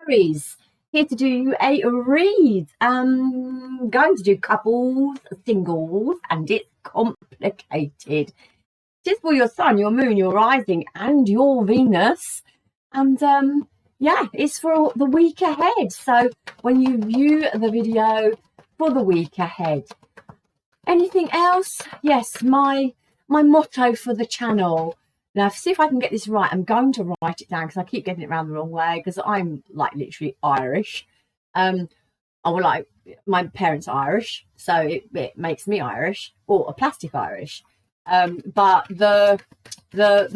Aries, here to do you a read. Going to do couples, singles, and it's complicated. Just for your sun, your moon, your rising, and your Venus. And yeah, it's for the week ahead. So when you view the video for the week ahead. Anything else? Yes, my motto for the channel. Now, see if I can get this right. I'm going to write it down because I keep getting it around the wrong way because I'm like literally Irish. I will like my parents are Irish, so it makes me Irish or a plastic Irish. But the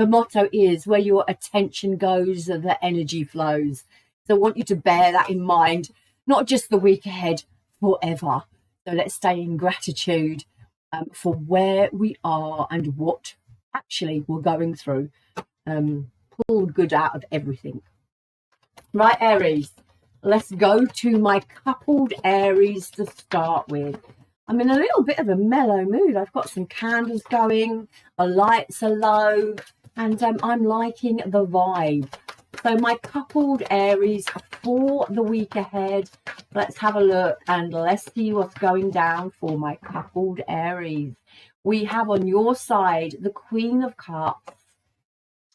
motto is where your attention goes, the energy flows. So I want you to bear that in mind, not just the week ahead, forever. So let's stay in gratitude for where we are and what actually we're going through. Pull good out of everything. Right, Aries, let's go to my coupled Aries to start with. I'm in a little bit of a mellow mood. I've got some candles going, the lights are low, and I'm liking the vibe. So my coupled Aries for the week ahead. Let's have a look and let's see what's going down for my coupled Aries. We have on your side the Queen of Cups.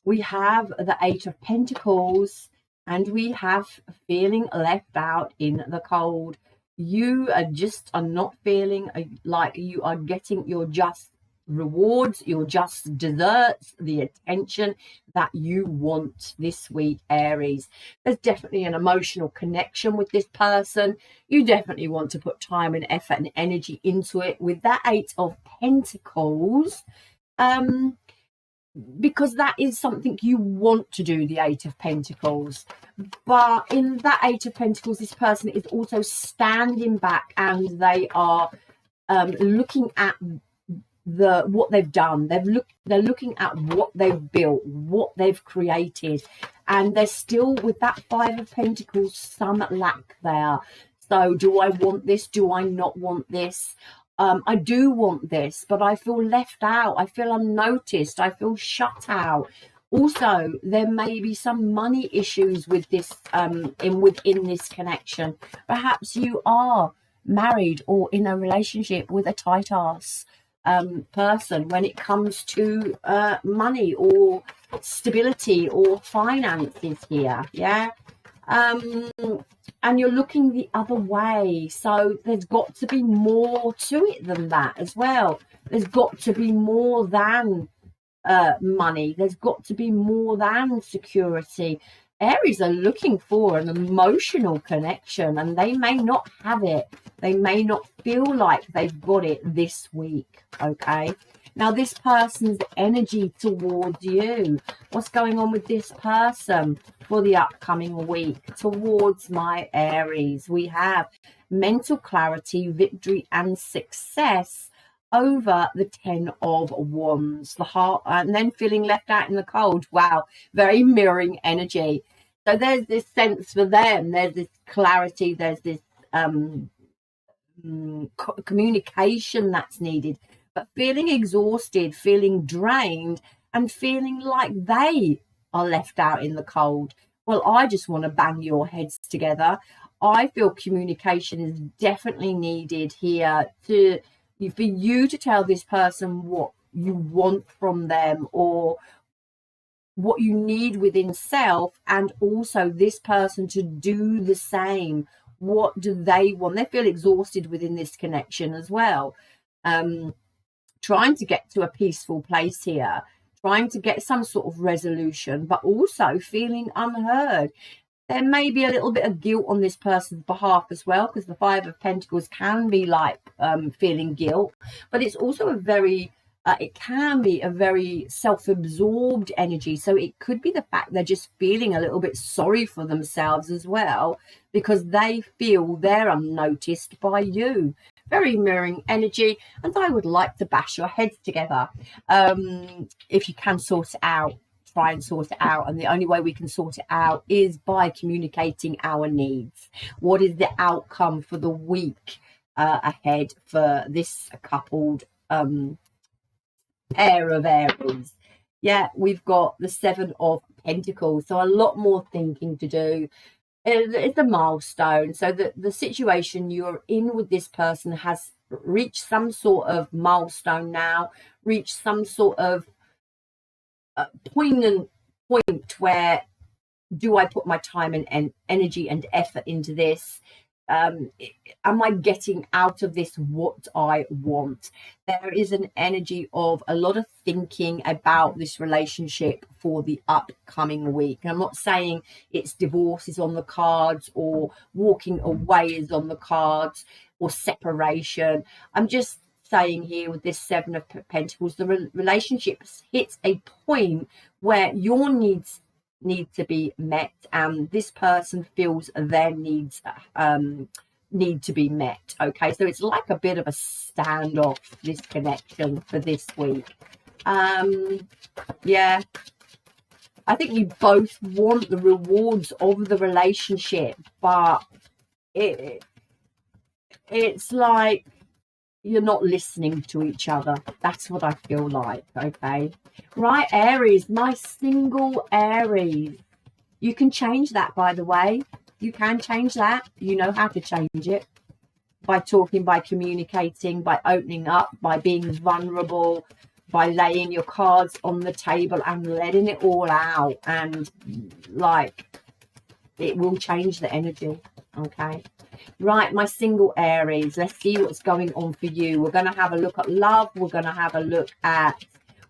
We have the Eight of Pentacles. And we have feeling left out in the cold. You are not feeling like you are getting your just rewards, your just desserts, the attention that you want this week, Aries. There's definitely an emotional connection with this person. You definitely want to put time and effort and energy into it with that Eight of Pentacles. Because that is something you want to do, the Eight of Pentacles. But in that Eight of Pentacles, this person is also standing back and they are looking at what they've done. They're looking at what they've built, what they've created, and they're still with that Five of Pentacles, some lack there. So do I want this? Do I not want this? I do want this, but I feel left out. I feel unnoticed. I feel shut out. Also, there may be some money issues with this within this connection. Perhaps you are married or in a relationship with a tight ass person when it comes to money or stability or finances here. Yeah. And you're looking the other way. So there's got to be more to it than that as well. There's got to be more than money. There's got to be more than security. Aries are looking for an emotional connection and they may not have it. They may not feel like they've got it this week. Okay. Now, this person's energy towards you. What's going on with this person for the upcoming week towards my Aries? We have mental clarity, victory, and success over the Ten of Wands. The heart, and then feeling left out in the cold. Wow, very mirroring energy. So there's this sense for them. There's this clarity. There's this communication that's needed. But feeling exhausted, feeling drained, and feeling like they are left out in the cold. Well, I just want to bang your heads together. I feel communication is definitely needed here for you to tell this person what you want from them or what you need within self, and also this person to do the same. What do they want? They feel exhausted within this connection as well. Trying to get to a peaceful place here, trying to get some sort of resolution, but also feeling unheard. There may be a little bit of guilt on this person's behalf as well, because the Five of Pentacles can be like feeling guilt, but it's also it can be a very self-absorbed energy. So it could be the fact they're just feeling a little bit sorry for themselves as well, because they feel they're unnoticed by you. Very mirroring energy, and I would like to bash your heads together. If you can sort it out, try and sort it out, and the only way we can sort it out is by communicating our needs. What is the outcome for the week ahead for this coupled pair of Aries? Yeah, we've got the Seven of Pentacles, so a lot more thinking to do. it's a milestone. So the situation you're in with this person has reached some sort of milestone now, reached some sort of poignant point where, do I put my time and energy and effort into this? Am I getting out of this what I want? There is an energy of a lot of thinking about this relationship for the upcoming week. I'm not saying it's divorce is on the cards or walking away is on the cards or separation. I'm just saying here with this Seven of Pentacles, the relationship hits a point where your needs need to be met, and this person feels their needs need to be met. Okay, so it's like a bit of a standoff, this connection for this week. Yeah, I think you both want the rewards of the relationship, but it's like you're not listening to each other. That's what I feel like. Okay, right, Aries, my single Aries. You can change that, by the way. You can change that. You know how to change it. By talking, by communicating, by opening up, by being vulnerable, by laying your cards on the table and letting it all out. And like, it will change the energy. Okay. Right, my single Aries. Let's see what's going on for you. We're going to have a look at love. We're going to have a look at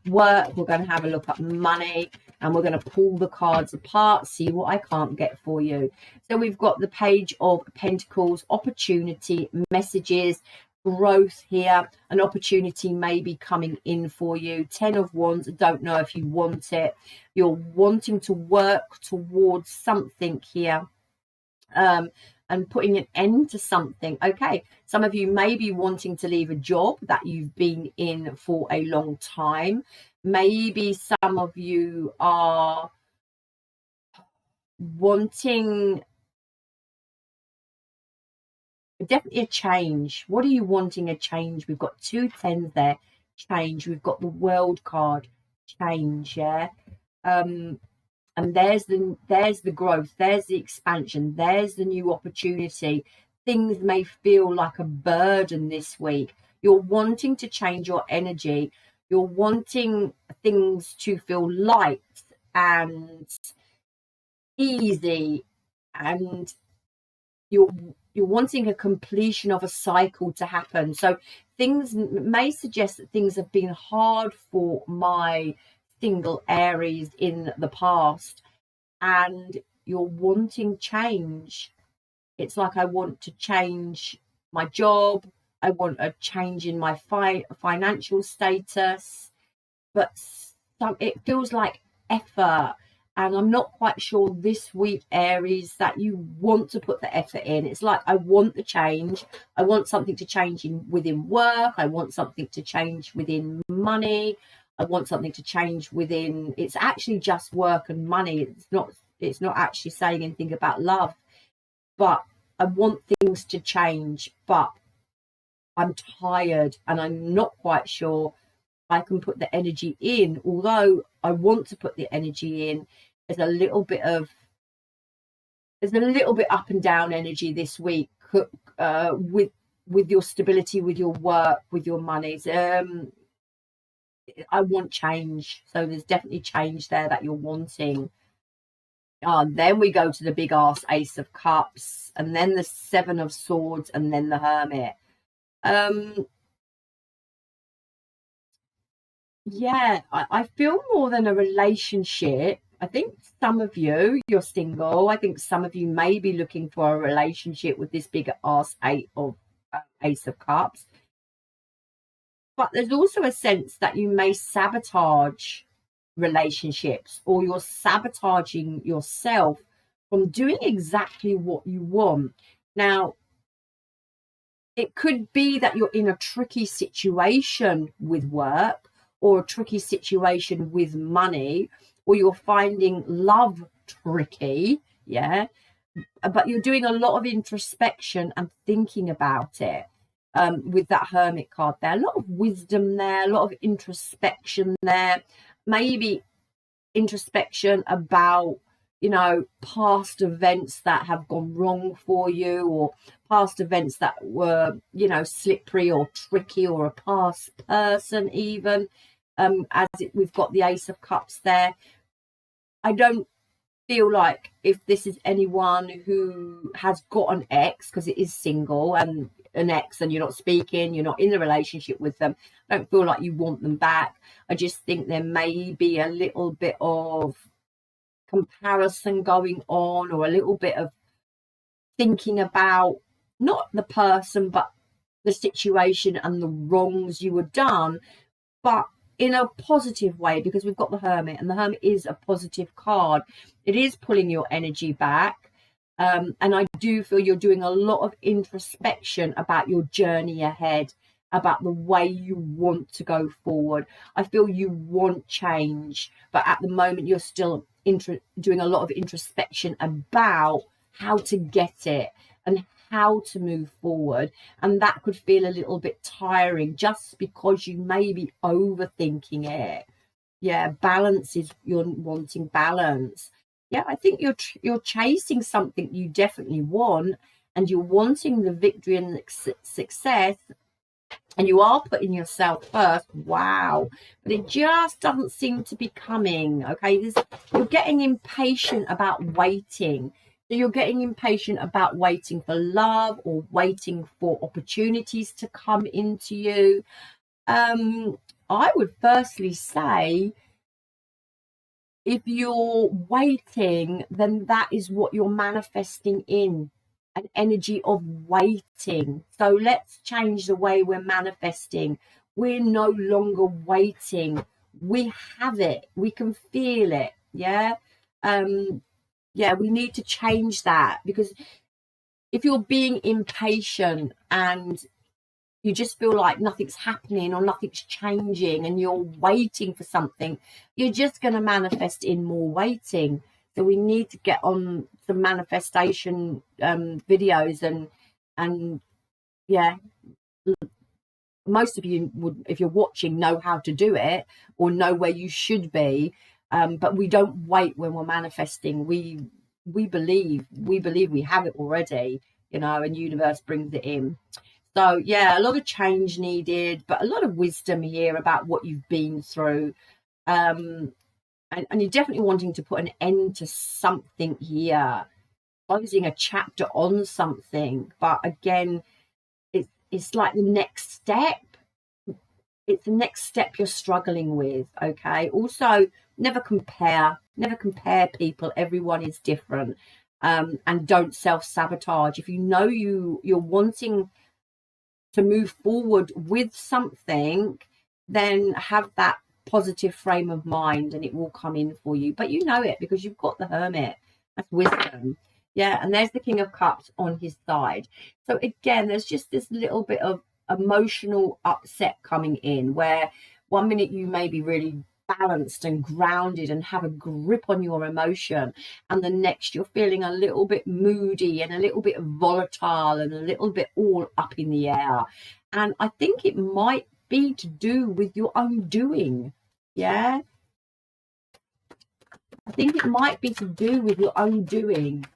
work. We're going to have a look at money. And we're going to pull the cards apart, see what I can't get for you. So we've got the Page of Pentacles, opportunity, messages, growth here. An opportunity may be coming in for you. 10 of Wands, don't know if you want it. You're wanting to work towards something here. And putting an end to something. Okay, some of you may be wanting to leave a job that you've been in for a long time. Maybe some of you are wanting definitely a change. What are you wanting a change? We've got 2 10s there. Change. We've got the World card. Change. Yeah. And there's the growth, there's the expansion, there's the new opportunity. Things may feel like a burden this week. You're wanting to change your energy. You're wanting things to feel light and easy, and you're wanting a completion of a cycle to happen. So things may suggest that things have been hard for my single Aries in the past, and you're wanting change. It's like, I want to change my job, I want a change in my financial status, but it feels like effort. And I'm not quite sure this week, Aries, that you want to put the effort in. It's like, I want the change. I want something to change within work. I want something to change within money. I want something to change within, it's actually just work and money. It's not actually saying anything about love, but I want things to change, but I'm tired and I'm not quite sure I can put the energy in. Although I want to put the energy in, there's a little bit up and down energy this week with your stability, with your work, with your money. I want change. So there's definitely change there that you're wanting. Then we go to the big ass Ace of Cups, and then the Seven of Swords, and then the Hermit. Yeah, I feel more than a relationship. I think some of you, you're single. I think some of you may be looking for a relationship with this big ass Ace of Cups. But there's also a sense that you may sabotage relationships, or you're sabotaging yourself from doing exactly what you want. Now, it could be that you're in a tricky situation with work, or a tricky situation with money, or you're finding love tricky, yeah, but you're doing a lot of introspection and thinking about it. With that Hermit card there, a lot of wisdom there, a lot of introspection there, maybe introspection about, you know, past events that have gone wrong for you, or past events that were, you know, slippery or tricky, or a past person even. We've got the Ace of Cups there. I don't feel like if this is anyone who has got an ex, because it is single and an ex, and you're not speaking, you're not in a relationship with them, I don't feel like you want them back. I just think there may be a little bit of comparison going on, or a little bit of thinking about not the person but the situation and the wrongs you were done, but in a positive way, because we've got the Hermit, and the Hermit is a positive card. It is pulling your energy back, and I do feel you're doing a lot of introspection about your journey ahead, about the way you want to go forward. I feel you want change, but at the moment you're still doing a lot of introspection about how to get it and how to move forward, and that could feel a little bit tiring just because you may be overthinking it. Yeah, balance is, you're wanting balance. Yeah, I think you're chasing something you definitely want, and you're wanting the victory and the success, and you are putting yourself first. Wow, but it just doesn't seem to be coming. Okay, you're getting impatient about waiting. So you're getting impatient about waiting for love, or waiting for opportunities to come into you. I would firstly say, if you're waiting, then that is what you're manifesting in, an energy of waiting. So let's change the way we're manifesting. We're no longer waiting. We have it. We can feel it. Yeah. Yeah, we need to change that, because if you're being impatient and you just feel like nothing's happening or nothing's changing, and you're waiting for something, you're just going to manifest in more waiting. So we need to get on some manifestation videos, and yeah, most of you would, if you're watching, know how to do it, or know where you should be. But we don't wait when we're manifesting. We believe we have it already, you know, and universe brings it in. So yeah, a lot of change needed, but a lot of wisdom here about what you've been through. And you're definitely wanting to put an end to something here, closing a chapter on something. But again, it's like the next step. It's the next step you're struggling with. Okay. Also, never compare people. Everyone is different. And don't self-sabotage. If you know you're wanting to move forward with something, then have that positive frame of mind, and it will come in for you. But you know it because you've got the Hermit. That's wisdom. Yeah, and there's the King of Cups on his side. So again, there's just this little bit of emotional upset coming in, where 1 minute you may be really balanced and grounded and have a grip on your emotion, and the next you're feeling a little bit moody and a little bit volatile and a little bit all up in the air. And I think it might be to do with your own doing. Yeah, I think it might be to do with your own doing.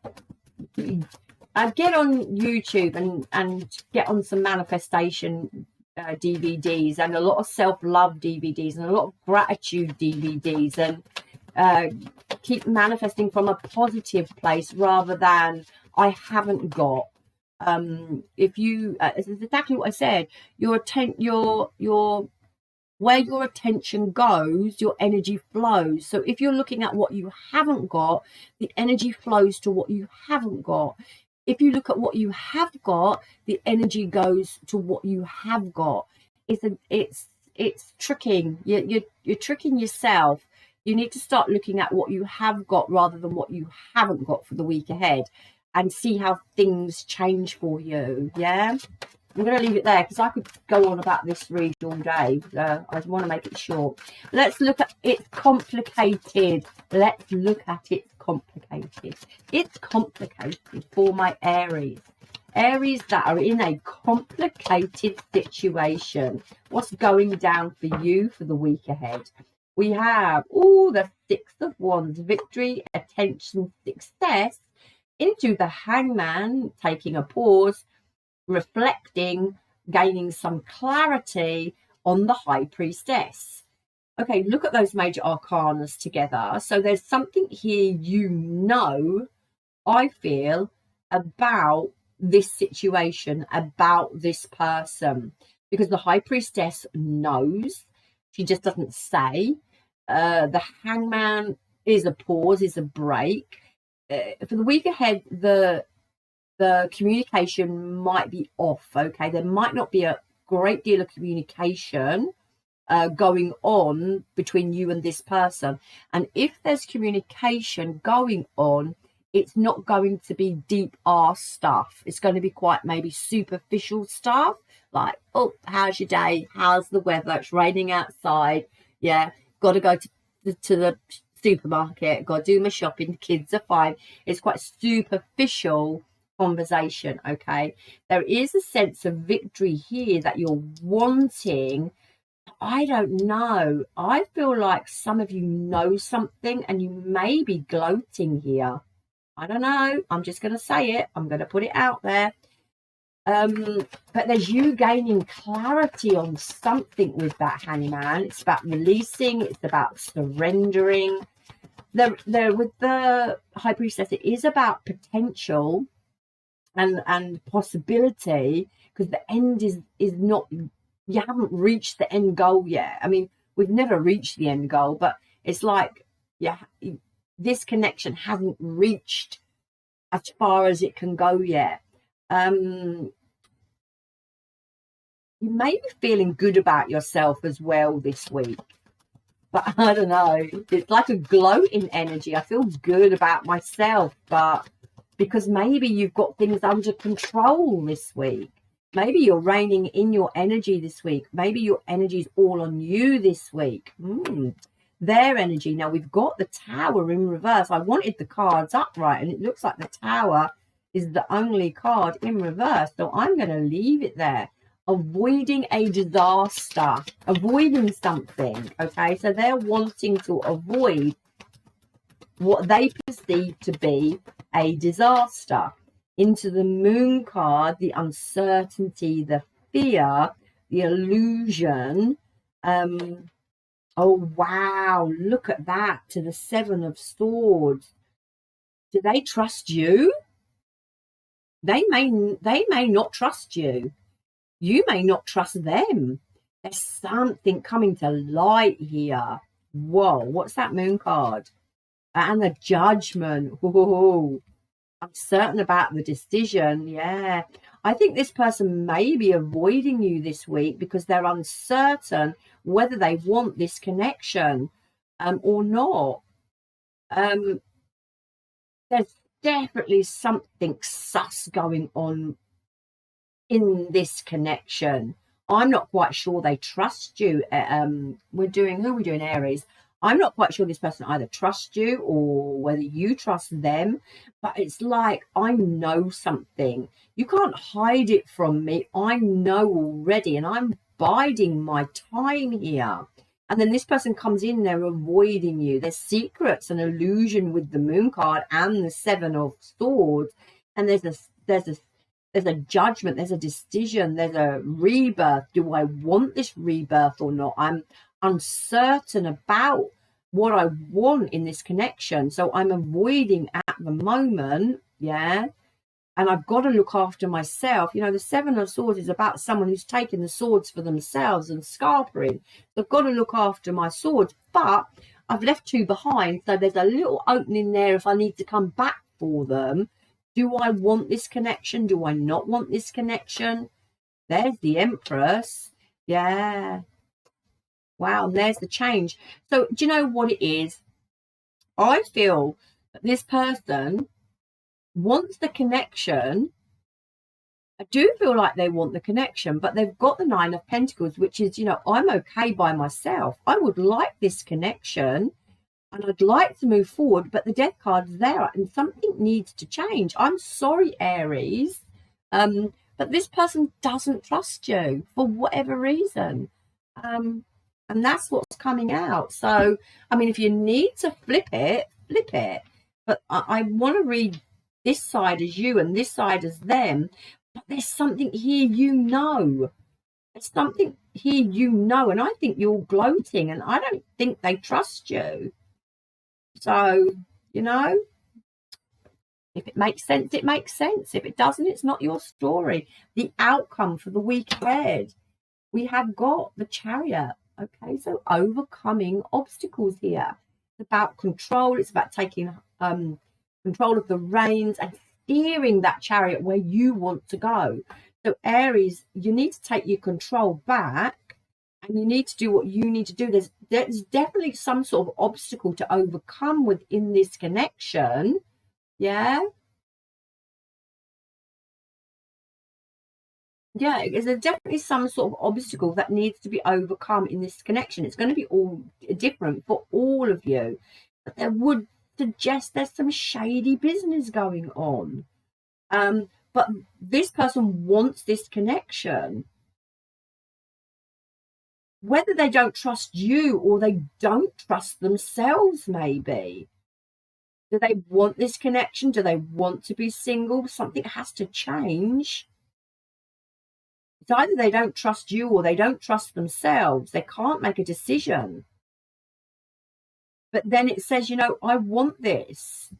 Get on YouTube and get on some manifestation DVDs, and a lot of self-love DVDs, and a lot of gratitude DVDs, and keep manifesting from a positive place rather than I haven't got. If you this is exactly what I said, where your attention goes, your energy flows. So if you're looking at what you haven't got, the energy flows to what you haven't got. If you look at what you have got, the energy goes to what you have got. It's tricking. You're tricking yourself. You need to start looking at what you have got rather than what you haven't got for the week ahead, and see how things change for you. Yeah, I'm going to leave it there because I could go on about this read all day. I want to make it short. Let's look at it's complicated. Let's look at it's complicated. It's complicated for my Aries. Aries that are in a complicated situation. What's going down for you for the week ahead? We have the Six of Wands, victory, attention, success, into the Hangman, taking a pause, reflecting, gaining some clarity on the High Priestess. Okay, look at those major arcanas together. So there's something here, I feel, about this situation, about this person, because the High Priestess knows, she just doesn't say. The Hangman is a pause, is a break. For the week ahead, the communication might be off. Okay, there might not be a great deal of communication going on between you and this person, and if there's communication going on, it's not going to be deep ass stuff. It's going to be quite maybe superficial stuff, like, oh, how's your day, how's the weather, it's raining outside, yeah, got to go to the supermarket, got to do my shopping, the kids are fine. It's quite superficial conversation. Okay, there is a sense of victory here that you're wanting. I don't know, I feel like some of you know something and you may be gloating here. I don't know, I'm just going to say it, I'm going to put it out there. But there's you gaining clarity on something with that Hangman. It's about releasing, it's about surrendering. There with the High Priestess, it is about potential and possibility, because the end is not, you haven't reached the end goal yet. I mean, we've never reached the end goal, but it's like, yeah, this connection hasn't reached as far as it can go yet. You may be feeling good about yourself as well this week, but I don't know, it's like a gloating energy. I feel good about myself, but because maybe you've got things under control this week. Maybe you're reining in your energy this week. Maybe your energy is all on you this week. Their energy. Now, we've got the Tower in reverse. I wanted the cards upright, and it looks like the Tower is the only card in reverse. So I'm going to leave it there. Avoiding a disaster. Avoiding something. Okay, so they're wanting to avoid what they perceive to be a disaster. Into the Moon card, the uncertainty, the fear, the illusion. Oh, wow, look at that, to the Seven of Swords. Do they trust you? They may not trust you. You may not trust them. There's something coming to light here. Whoa, what's that Moon card? And the Judgment. Whoa. I'm certain about the decision. Yeah, I think this person may be avoiding you this week because they're uncertain whether they want this connection or not. There's definitely something sus going on in this connection. I'm not quite sure they trust you. Who are we doing, Aries? I'm not quite sure this person either trusts you or whether you trust them, but it's like, I know something. You can't hide it from me. I know already, and I'm biding my time here. And then this person comes in, they're avoiding you. There's secrets and illusion with the Moon card and the Seven of Swords. And there's a judgment, there's a decision, there's a rebirth. Do I want this rebirth or not? I'm uncertain about what I want in this connection, so I'm avoiding at the moment. Yeah, and I've got to look after myself. You know, the Seven of Swords is about someone who's taken the swords for themselves and scarpering. So I've got to look after my swords, but I've left two behind, so there's a little opening there if I need to come back for them. Do I want this connection? Do I not want this connection? There's the Empress. Yeah. Wow, and there's the change. So do you know what it is? I feel that this person wants the connection. I do feel like they want the connection, but they've got the Nine of Pentacles, which is, you know, I'm okay by myself. I would like this connection and I'd like to move forward, but the Death card's there and something needs to change. I'm sorry, Aries, but this person doesn't trust you for whatever reason. And that's what's coming out. So, I mean, if you need to flip it, flip it. But I want to read this side as you and this side as them. But there's something here, you know. There's something here, you know. And I think you're gloating. And I don't think they trust you. So, you know, if it makes sense, it makes sense. If it doesn't, it's not your story. The outcome for the week ahead. We have got the Chariot. Okay, so overcoming obstacles here. It's about control. It's about taking control of the reins and steering that chariot where you want to go. So Aries, you need to take your control back and you need to do what you need to do. There's definitely some sort of obstacle to overcome within this connection. Yeah. Yeah, there's definitely some sort of obstacle that needs to be overcome in this connection. It's going to be all different for all of you. But there would suggest there's some shady business going on. But this person wants this connection. Whether they don't trust you or they don't trust themselves, maybe. Do they want this connection? Do they want to be single? Something has to change. It's either they don't trust you or they don't trust themselves. They can't make a decision. But then it says, you know, I want this.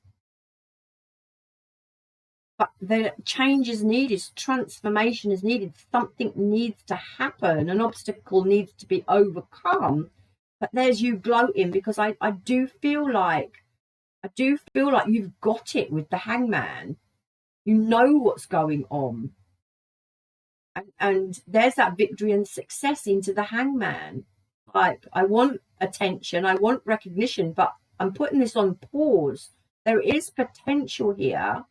But the change is needed, transformation is needed, something needs to happen, an obstacle needs to be overcome. But there's you gloating, because I do feel like you've got it with the Hangman. You know what's going on. And there's that victory and success into the Hangman. Like, I want attention, I want recognition, but I'm putting this on pause. There is potential here.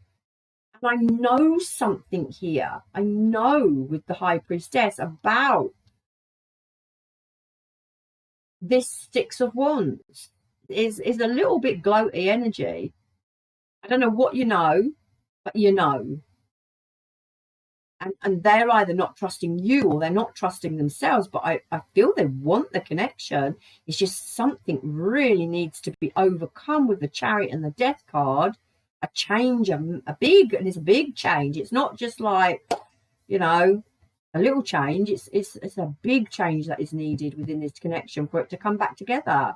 And I know something here. I know with the High Priestess about this Six of Wands. Is a little bit gloaty energy. I don't know what you know, but you know. And they're either not trusting you or they're not trusting themselves, but I feel they want the connection. It's just something really needs to be overcome with the Chariot and the Death card. A change, and it's a big change. It's not just like, you know, a little change. It's a big change that is needed within this connection for it to come back together.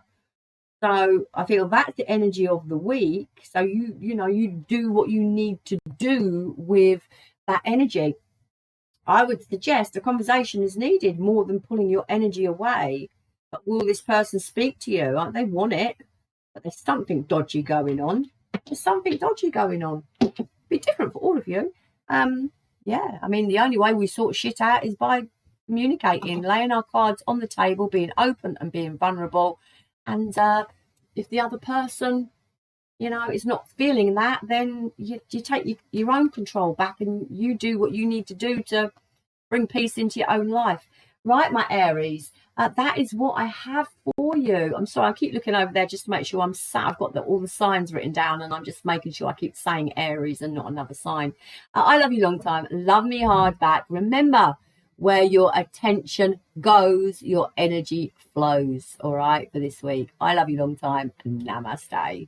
So I feel that's the energy of the week. So you do what you need to do with that energy. I would suggest a conversation is needed more than pulling your energy away. But will this person speak to you? They want it, but there's something dodgy going on. There's something dodgy going on. Be different for all of you. Yeah, I mean, the only way we sort shit out is by communicating, laying our cards on the table, being open and being vulnerable. And if the other person, you know, is not feeling that, then you take your own control back and you do what you need to do to bring peace into your own life. Right, my Aries, that is what I have for you. I'm sorry, I keep looking over there just to make sure I'm sat. I've got all the signs written down and I'm just making sure I keep saying Aries and not another sign. I love you long time. Love me hard back. Remember, where your attention goes, your energy flows. All right, for this week. I love you long time. Namaste.